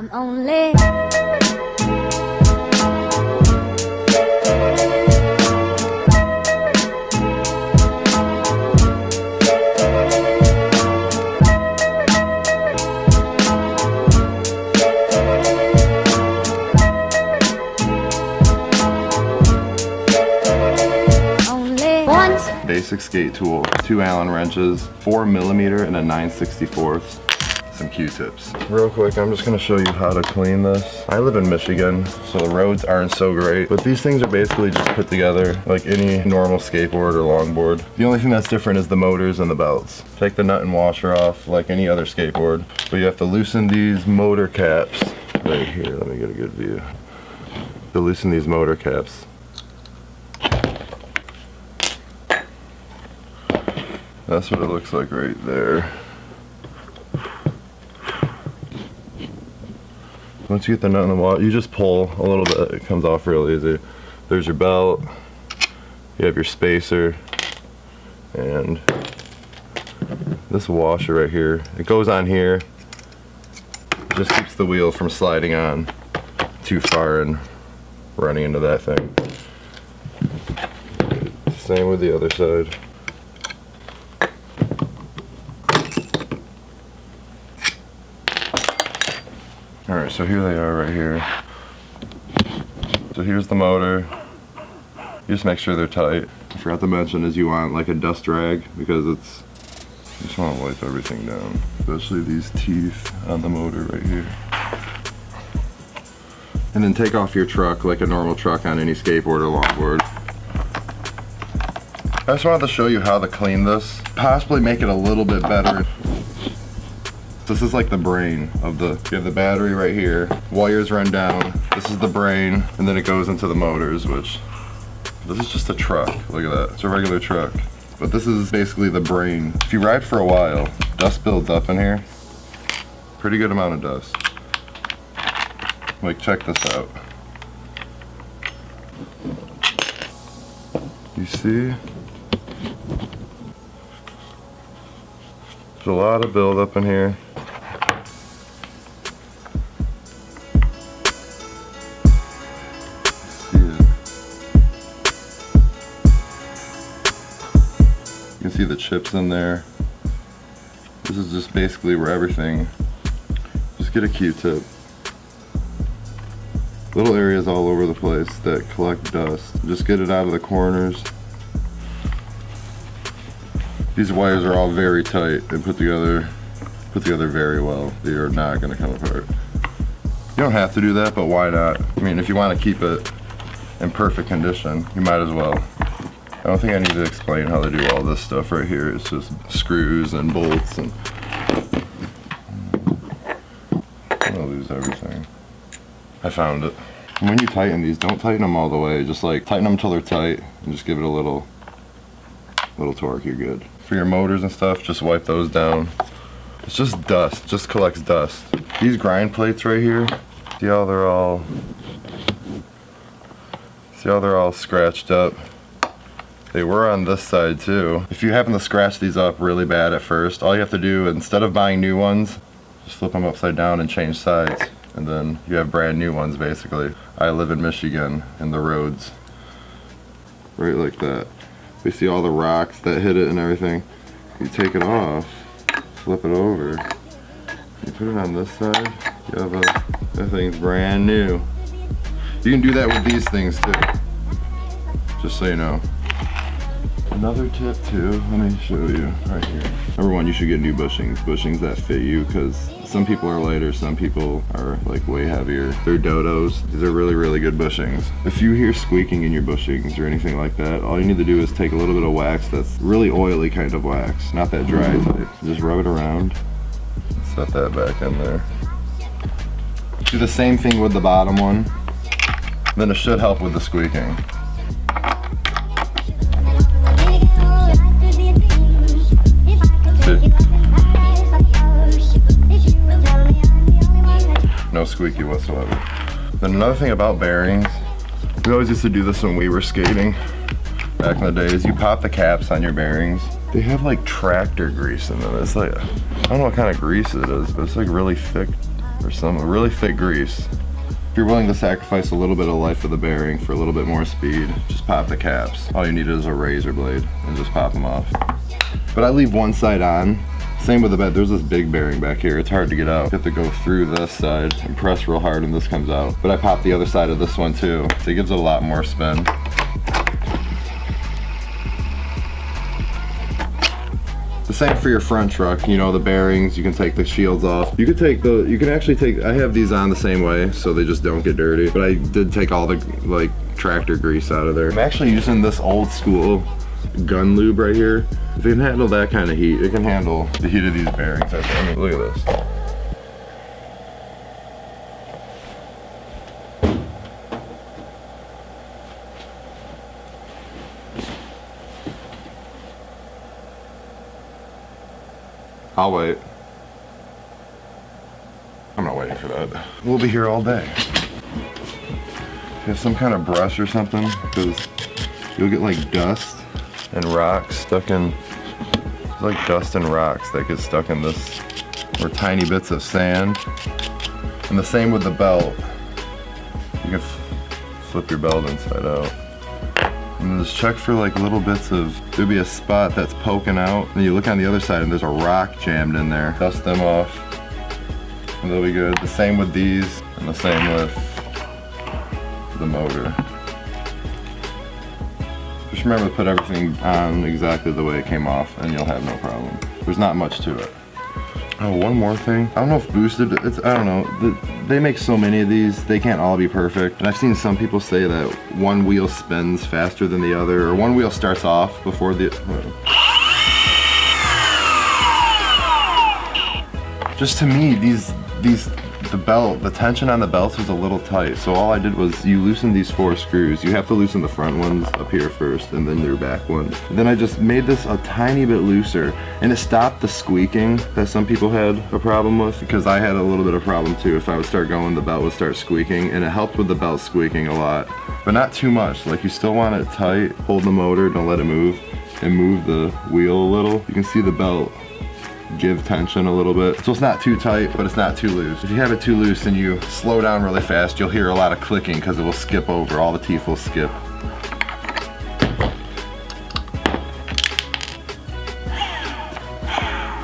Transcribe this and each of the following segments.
I'm only basic skate tool, 2 Allen wrenches, 4mm and a 9/64, some Q-tips. Real quick, I'm just gonna show you how to clean this. I live in Michigan, so the roads aren't so great, but these things are basically just put together like any normal skateboard or longboard. The only thing that's different is the motors and the belts. Take the nut and washer off like any other skateboard, but you have to loosen these motor caps right here. Let me get a good view. To loosen these motor caps. That's what it looks like right there. Once you get the nut in the wall, you just pull a little bit, it comes off real easy. There's your belt, you have your spacer, and this washer right here. It goes on here, it just keeps the wheel from sliding on too far and running into that thing. Same with the other side. Alright, so here they are right here. So here's the motor. You just make sure they're tight. I forgot to mention is you want like a dust rag because it's, you just want to wipe everything down. Especially these teeth on the motor right here. And then take off your truck like a normal truck on any skateboard or longboard. I just wanted to show you how to clean this. Possibly make it a little bit better. This is like the brain of the, you have the battery right here, wires run down, this is the brain, and then it goes into the motors, which, this is just a truck, look at that, it's a regular truck. But this is basically the brain. If you ride for a while, dust builds up in here, pretty good amount of dust. Like check this out. You see? There's a lot of buildup in here. You can see the chips in there. This is just basically where everything, just get a Q-tip. Little areas all over the place that collect dust. Just get it out of the corners. These wires are all very tight and put together very well. They are not gonna come apart. You don't have to do that, but why not? I mean, if you want to keep it in perfect condition, you might as well. I don't think I need to explain how to do all this stuff right here. It's just screws and bolts and I'm gonna lose everything. I found it. And when you tighten these, don't tighten them all the way. Just like tighten them until they're tight and just give it a little torque, you're good. For your motors and stuff, just wipe those down. It's just dust, just collects dust. These grind plates right here, see how they're all scratched up? They were on this side too. If you happen to scratch these up really bad at first, all you have to do, instead of buying new ones, just flip them upside down and change sides. And then you have brand new ones basically. I live in Michigan and the roads, right like that. We see all the rocks that hit it and everything. You take it off, flip it over, you put it on this side, you have that thing's brand new. You can do that with these things too, just so you know. Another tip too, let me show you right here. Number one, you should get new bushings that fit you, because some people are lighter, some people are like way heavier. They're dodos. These are really, really good bushings. If you hear squeaking in your bushings or anything like that, all you need to do is take a little bit of wax that's really oily kind of wax, not that dry type. Just rub it around, set that back in there. Do the same thing with the bottom one, then it should help with the squeaking. No squeaky whatsoever. Then another thing about bearings, we always used to do this when we were skating back in the day, is you pop the caps on your bearings. They have like tractor grease in them. It's like, I don't know what kind of grease it is, but it's like really thick or some really thick grease. If you're willing to sacrifice a little bit of life of the bearing for a little bit more speed, just pop the caps. All you need is a razor blade and just pop them off. But I leave one side on. Same with the bed. There's this big bearing back here. It's hard to get out. You have to go through this side and press real hard and this comes out. But I pop the other side of this one too. So it gives it a lot more spin. The same for your front truck, you know, the bearings, you can take the shields off. You can actually take, I have these on the same way so they just don't get dirty, but I did take all the like tractor grease out of there. I'm actually using this old school gun lube right here. If it can handle that kind of heat, it can handle the heat of these bearings. I mean, look at this. I'll wait. I'm not waiting for that. We'll be here all day. You have some kind of brush or something, because you'll get like dust and rocks stuck in, like dust and rocks that get stuck in this, or tiny bits of sand. And the same with the belt. You can flip your belt inside out. And just check for like little bits of, there'll be a spot that's poking out, and you look on the other side and there's a rock jammed in there. Dust them off, and they'll be good. The same with these, and the same with the motor. Just remember to put everything on exactly the way it came off, and you'll have no problem. There's not much to it. Oh, one more thing. I don't know if boosted, I don't know. They make so many of these, they can't all be perfect. And I've seen some people say that one wheel spins faster than the other, or one wheel starts off before the, just to me, the tension on the belts was a little tight. So all I did was, you loosen these 4 screws. You have to loosen the front ones up here first, and then your back ones. And then I just made this a tiny bit looser, and it stopped the squeaking that some people had a problem with, because I had a little bit of problem too. If I would start going, the belt would start squeaking, and it helped with the belt squeaking a lot. But not too much. Like, you still want it tight. Hold the motor, don't let it move, and move the wheel a little. You can see the belt give tension a little bit. So it's not too tight, but it's not too loose. If you have it too loose and you slow down really fast, you'll hear a lot of clicking because it will skip over. All the teeth will skip.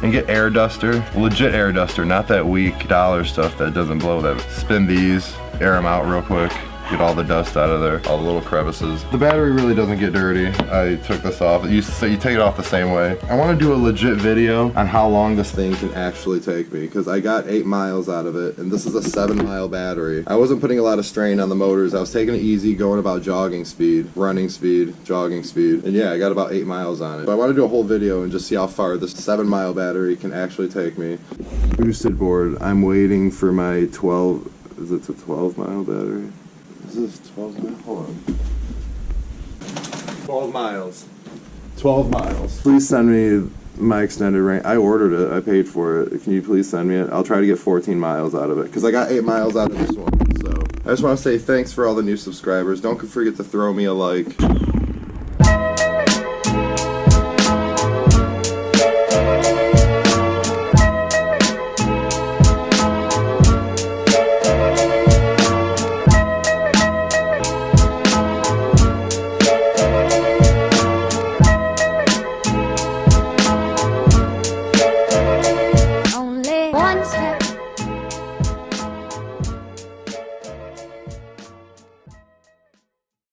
And get air duster, legit air duster, not that weak dollar stuff that doesn't blow. That spin these, air them out real quick. Get all the dust out of there, all the little crevices. The battery really doesn't get dirty. I took this off. You take it off the same way. I want to do a legit video on how long this thing can actually take me, because I got 8 miles out of it, and this is a 7-mile battery. I wasn't putting a lot of strain on the motors. I was taking it easy, going about jogging speed, running speed, jogging speed, and yeah, I got about 8 miles on it. But I want to do a whole video and just see how far this 7-mile battery can actually take me. Boosted board. I'm waiting for my 12, is it a 12-mile battery? Is this 12 miles? Hold on. 12 miles. 12 miles. Please send me my extended range. I ordered it. I paid for it. Can you please send me it? I'll try to get 14 miles out of it, because I got 8 miles out of this one. So I just want to say thanks for all the new subscribers. Don't forget to throw me a like.